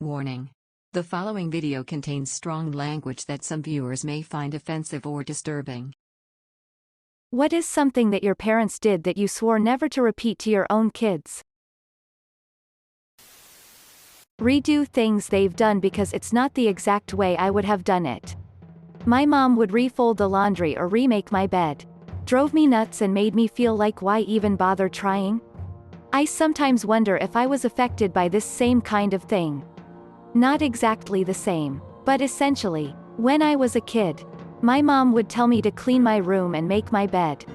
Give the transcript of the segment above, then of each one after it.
Warning. The following video contains strong language that some viewers may find offensive or disturbing. What is something that your parents did that you swore never to repeat to your own kids? Redo things they've done because it's not the exact way I would have done it. My mom would refold the laundry or remake my bed. Drove me nuts and made me feel like why even bother trying? I sometimes wonder if I was affected by this same kind of thing. Not exactly the same, but essentially. When I was a kid, my mom would tell me to clean my room and make my bed.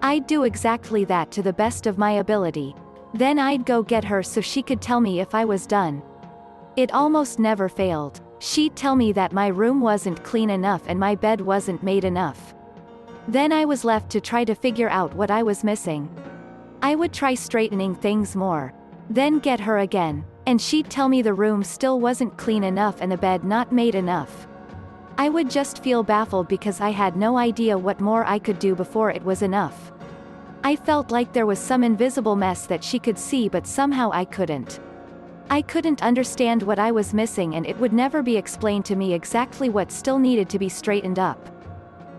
I'd do exactly that to the best of my ability. Then I'd go get her so she could tell me if I was done. It almost never failed. She'd tell me that my room wasn't clean enough and my bed wasn't made enough. Then I was left to try to figure out what I was missing. I would try straightening things more. Then get her again, and she'd tell me the room still wasn't clean enough and the bed not made enough. I would just feel baffled because I had no idea what more I could do before it was enough. I felt like there was some invisible mess that she could see, but somehow I couldn't. I couldn't understand what I was missing, and it would never be explained to me exactly what still needed to be straightened up.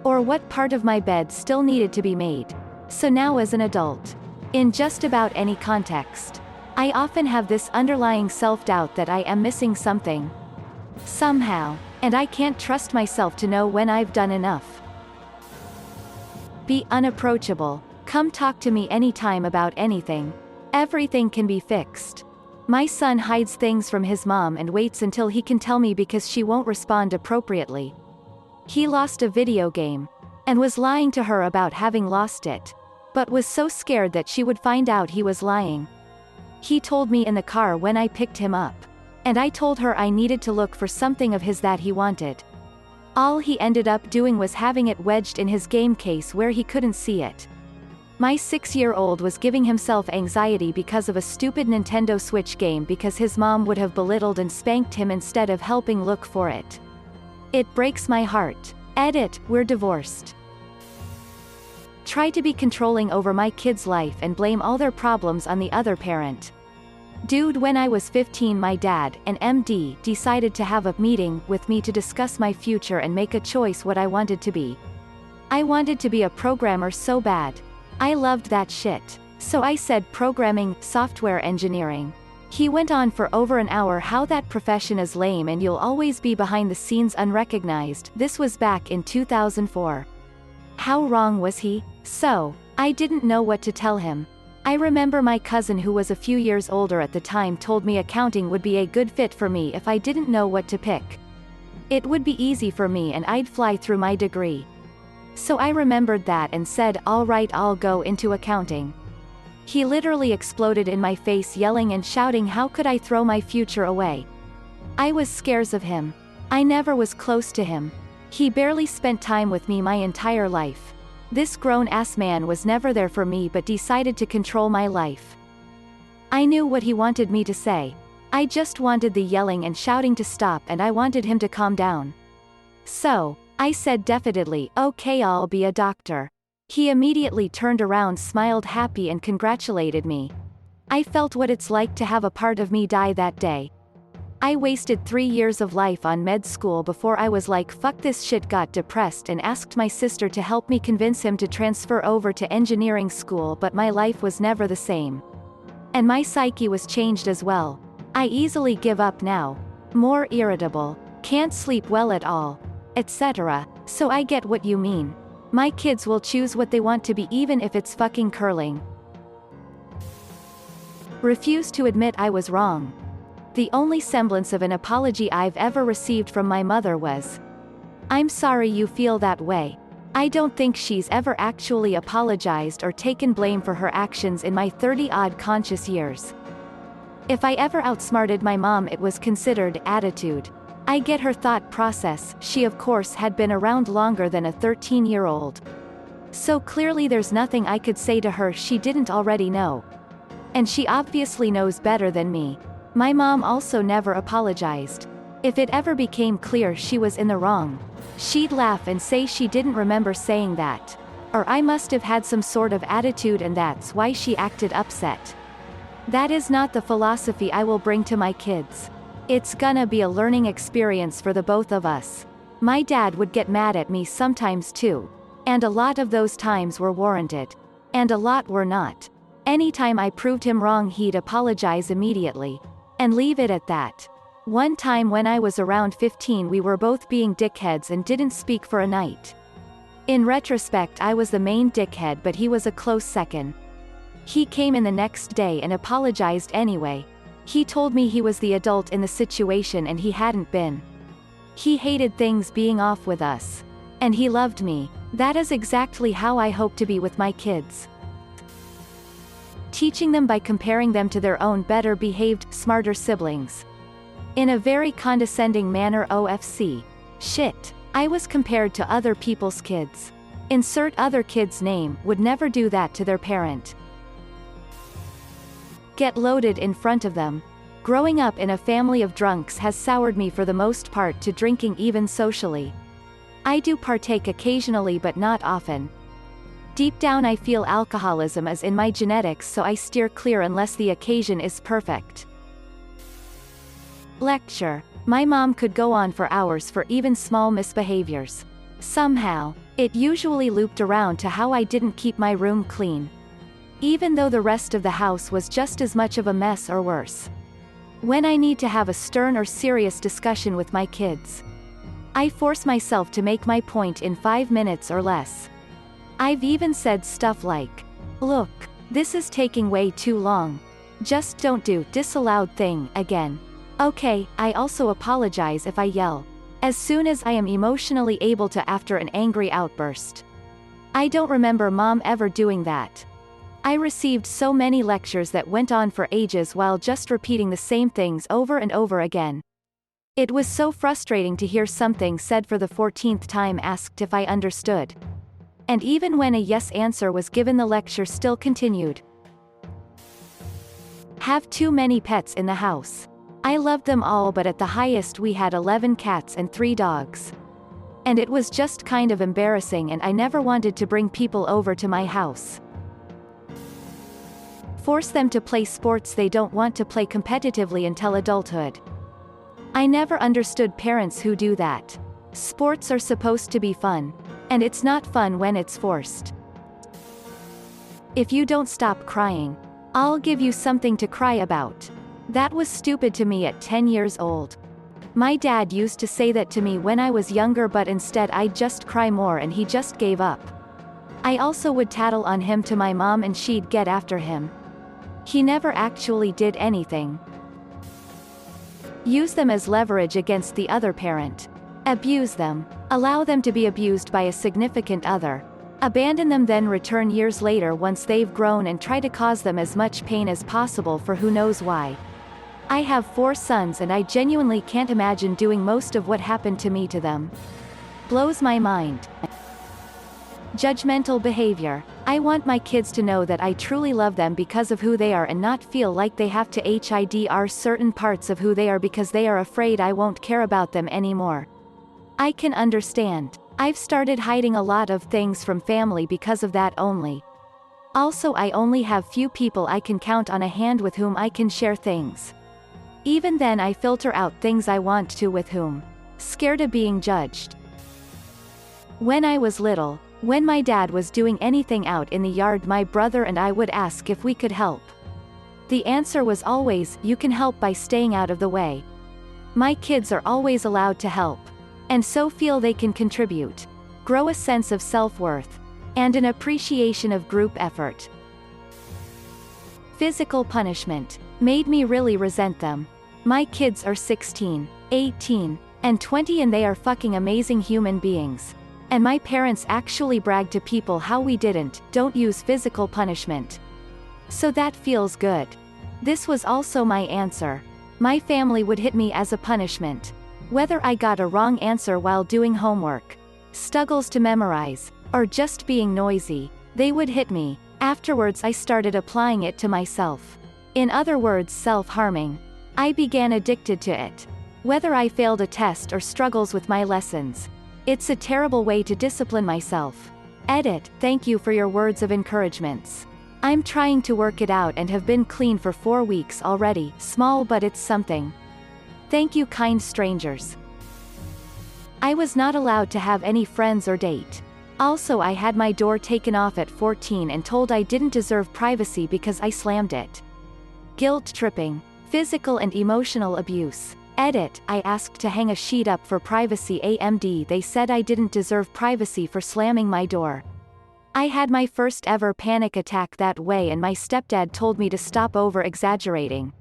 Or what part of my bed still needed to be made. So now as an adult, in just about any context, I often have this underlying self-doubt that I am missing something. Somehow, and I can't trust myself to know when I've done enough. Be unapproachable. Come talk to me anytime about anything. Everything can be fixed. My son hides things from his mom and waits until he can tell me because she won't respond appropriately. He lost a video game, and was lying to her about having lost it, but was so scared that she would find out he was lying. He told me in the car when I picked him up, and I told her I needed to look for something of his that he wanted. All he ended up doing was having it wedged in his game case where he couldn't see it. My 6-year-old was giving himself anxiety because of a stupid Nintendo Switch game because his mom would have belittled and spanked him instead of helping look for it. It breaks my heart. Edit, we're divorced. Try to be controlling over my kid's life and blame all their problems on the other parent. Dude, when I was 15, my dad, an MD, decided to have a meeting with me to discuss my future and make a choice what I wanted to be. I wanted to be a programmer so bad. I loved that shit. So I said programming, software engineering. He went on for over an hour how that profession is lame and you'll always be behind the scenes unrecognized. This was back in 2004. How wrong was he? So, I didn't know what to tell him. I remember my cousin, who was a few years older at the time, told me accounting would be a good fit for me if I didn't know what to pick. It would be easy for me and I'd fly through my degree. So I remembered that and said, all right, I'll go into accounting. He literally exploded in my face, yelling and shouting how could I throw my future away. I was scared of him. I never was close to him. He barely spent time with me my entire life. This grown-ass man was never there for me but decided to control my life. I knew what he wanted me to say. I just wanted the yelling and shouting to stop, and I wanted him to calm down. So, I said definitely, okay, I'll be a doctor. He immediately turned around, smiled happy and congratulated me. I felt what it's like to have a part of me die that day. I wasted 3 years of life on med school before I was like fuck this shit, got depressed and asked my sister to help me convince him to transfer over to engineering school, but my life was never the same. And my psyche was changed as well. I easily give up now. More irritable. Can't sleep well at all. Etc. So I get what you mean. My kids will choose what they want to be even if it's fucking curling. Refuse to admit I was wrong. The only semblance of an apology I've ever received from my mother was, I'm sorry you feel that way. I don't think she's ever actually apologized or taken blame for her actions in my 30-odd conscious years. If I ever outsmarted my mom, it was considered attitude. I get her thought process. She of course had been around longer than a 13-year-old. So clearly there's nothing I could say to her she didn't already know. And she obviously knows better than me. My mom also never apologized. If it ever became clear she was in the wrong, she'd laugh and say she didn't remember saying that. Or I must have had some sort of attitude and that's why she acted upset. That is not the philosophy I will bring to my kids. It's gonna be a learning experience for the both of us. My dad would get mad at me sometimes too. And a lot of those times were warranted. And a lot were not. Anytime I proved him wrong, he'd apologize immediately. And leave it at that. One time when I was around 15, we were both being dickheads and didn't speak for a night. In retrospect, I was the main dickhead, but he was a close second. He came in the next day and apologized anyway. He told me he was the adult in the situation and he hadn't been. He hated things being off with us. And he loved me. That is exactly how I hope to be with my kids. Teaching them by comparing them to their own better behaved, smarter siblings. In a very condescending manner. OFC. Shit. I was compared to other people's kids. Insert other kid's name. Would never do that to their parent. Get loaded in front of them. Growing up in a family of drunks has soured me for the most part to drinking even socially. I do partake occasionally but not often. Deep down I feel alcoholism is in my genetics, so I steer clear unless the occasion is perfect. Lecture. My mom could go on for hours for even small misbehaviors. Somehow, it usually looped around to how I didn't keep my room clean. Even though the rest of the house was just as much of a mess or worse. When I need to have a stern or serious discussion with my kids, I force myself to make my point in 5 minutes or less. I've even said stuff like, "Look, this is taking way too long. Just don't do disallowed thing again." Okay, I also apologize if I yell. As soon as I am emotionally able to after an angry outburst. I don't remember mom ever doing that. I received so many lectures that went on for ages while just repeating the same things over and over again. It was so frustrating to hear something said for the 14th time asked if I understood. And even when a yes answer was given, the lecture still continued. Have too many pets in the house. I loved them all, but at the highest we had 11 cats and 3 dogs. And it was just kind of embarrassing, and I never wanted to bring people over to my house. Force them to play sports they don't want to play competitively until adulthood. I never understood parents who do that. Sports are supposed to be fun. And it's not fun when it's forced. If you don't stop crying, I'll give you something to cry about. That was stupid to me at 10 years old. My dad used to say that to me when I was younger, but instead I'd just cry more and he just gave up. I also would tattle on him to my mom and she'd get after him. He never actually did anything. Use them as leverage against the other parent. Abuse them. Allow them to be abused by a significant other. Abandon them, then return years later once they've grown and try to cause them as much pain as possible for who knows why. I have 4 sons and I genuinely can't imagine doing most of what happened to me to them. Blows my mind. Judgmental behavior. I want my kids to know that I truly love them because of who they are and not feel like they have to hide certain parts of who they are because they are afraid I won't care about them anymore. I can understand. I've started hiding a lot of things from family because of that only. Also, I only have few people I can count on a hand with whom I can share things. Even then I filter out things I want to with whom. Scared of being judged. When I was little, when my dad was doing anything out in the yard, my brother and I would ask if we could help. The answer was always, "You can help by staying out of the way." My kids are always allowed to help. And so feel they can contribute. Grow a sense of self-worth. And an appreciation of group effort. Physical punishment. Made me really resent them. My kids are 16, 18, and 20 and they are fucking amazing human beings. And my parents actually brag to people how we don't use physical punishment. So that feels good. This was also my answer. My family would hit me as a punishment. Whether I got a wrong answer while doing homework, struggles to memorize, or just being noisy, they would hit me. Afterwards I started applying it to myself. In other words, self-harming. I began addicted to it. Whether I failed a test or struggles with my lessons. It's a terrible way to discipline myself. Edit. Thank you for your words of encouragements. I'm trying to work it out and have been clean for 4 weeks already. Small, but it's something. Thank you, kind strangers. I was not allowed to have any friends or date. Also, I had my door taken off at 14 and told I didn't deserve privacy because I slammed it. Guilt tripping. Physical and emotional abuse. Edit, I asked to hang a sheet up for privacy AMD. They said I didn't deserve privacy for slamming my door. I had my first ever panic attack that way and my stepdad told me to stop over-exaggerating.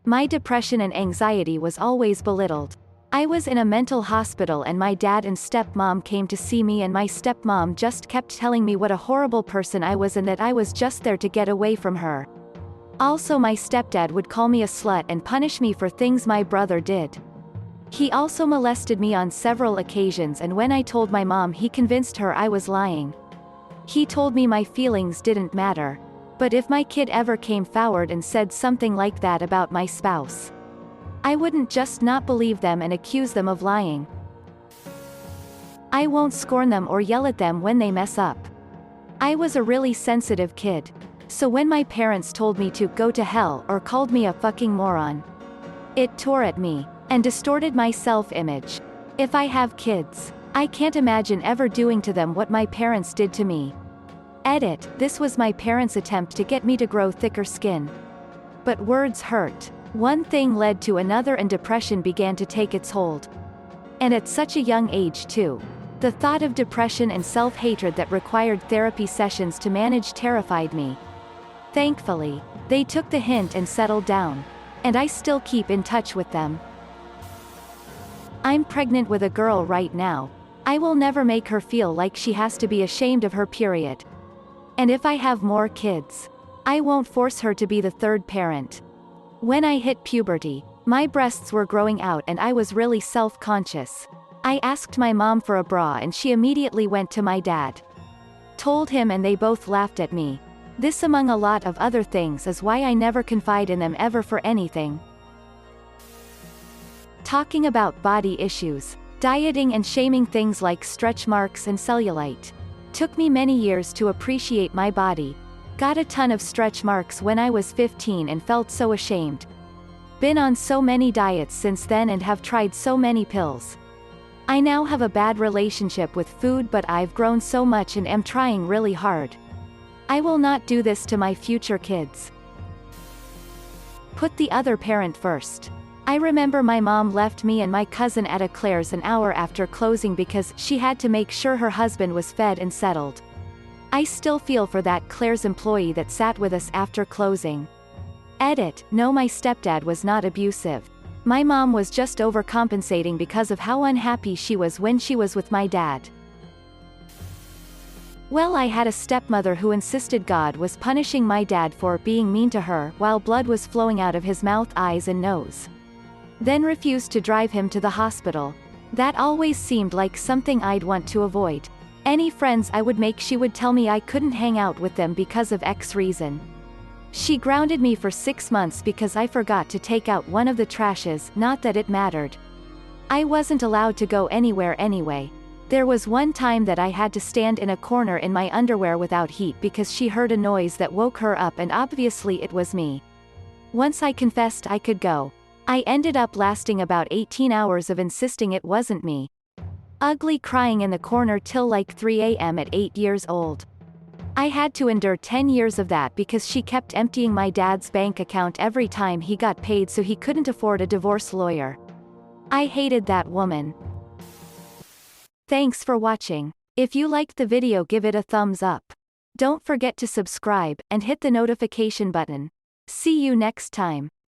My depression and anxiety was always belittled. I was in a mental hospital and my dad and stepmom came to see me and my stepmom just kept telling me what a horrible person I was and that I was just there to get away from her. Also, my stepdad would call me a slut and punish me for things my brother did. He also molested me on several occasions and when I told my mom he convinced her I was lying. He told me my feelings didn't matter. But if my kid ever came forward and said something like that about my spouse, I wouldn't just not believe them and accuse them of lying. I won't scorn them or yell at them when they mess up. I was a really sensitive kid. So when my parents told me to go to hell or called me a fucking moron, it tore at me and distorted my self-image. If I have kids, I can't imagine ever doing to them what my parents did to me. Edit, this was my parents' attempt to get me to grow thicker skin. But words hurt. One thing led to another and depression began to take its hold. And at such a young age too. The thought of depression and self-hatred that required therapy sessions to manage terrified me. Thankfully, they took the hint and settled down. And I still keep in touch with them. I'm pregnant with a girl right now. I will never make her feel like she has to be ashamed of her period. And if I have more kids, I won't force her to be the third parent. When I hit puberty, my breasts were growing out and I was really self-conscious. I asked my mom for a bra and she immediately went to my dad. Told him and they both laughed at me. This among a lot of other things is why I never confide in them ever for anything. Talking about body issues, dieting and shaming things like stretch marks and cellulite. Took me many years to appreciate my body. Got a ton of stretch marks when I was 15 and felt so ashamed. Been on so many diets since then and have tried so many pills. I now have a bad relationship with food but I've grown so much and am trying really hard. I will not do this to my future kids. Put the other parent first. I remember my mom left me and my cousin at a Claire's an hour after closing because she had to make sure her husband was fed and settled. I still feel for that Claire's employee that sat with us after closing. Edit, no, my stepdad was not abusive. My mom was just overcompensating because of how unhappy she was when she was with my dad. Well, I had a stepmother who insisted God was punishing my dad for being mean to her while blood was flowing out of his mouth, eyes and nose. Then refused to drive him to the hospital. That always seemed like something I'd want to avoid. Any friends I would make, she would tell me I couldn't hang out with them because of X reason. She grounded me for 6 months because I forgot to take out one of the trashes, not that it mattered. I wasn't allowed to go anywhere anyway. There was one time that I had to stand in a corner in my underwear without heat because she heard a noise that woke her up and obviously it was me. Once I confessed I could go. I ended up lasting about 18 hours of insisting it wasn't me. Ugly crying in the corner till like 3 a.m. at 8 years old. I had to endure 10 years of that because she kept emptying my dad's bank account every time he got paid so he couldn't afford a divorce lawyer. I hated that woman. Thanks for watching. If you liked the video, give it a thumbs up. Don't forget to subscribe and hit the notification button. See you next time.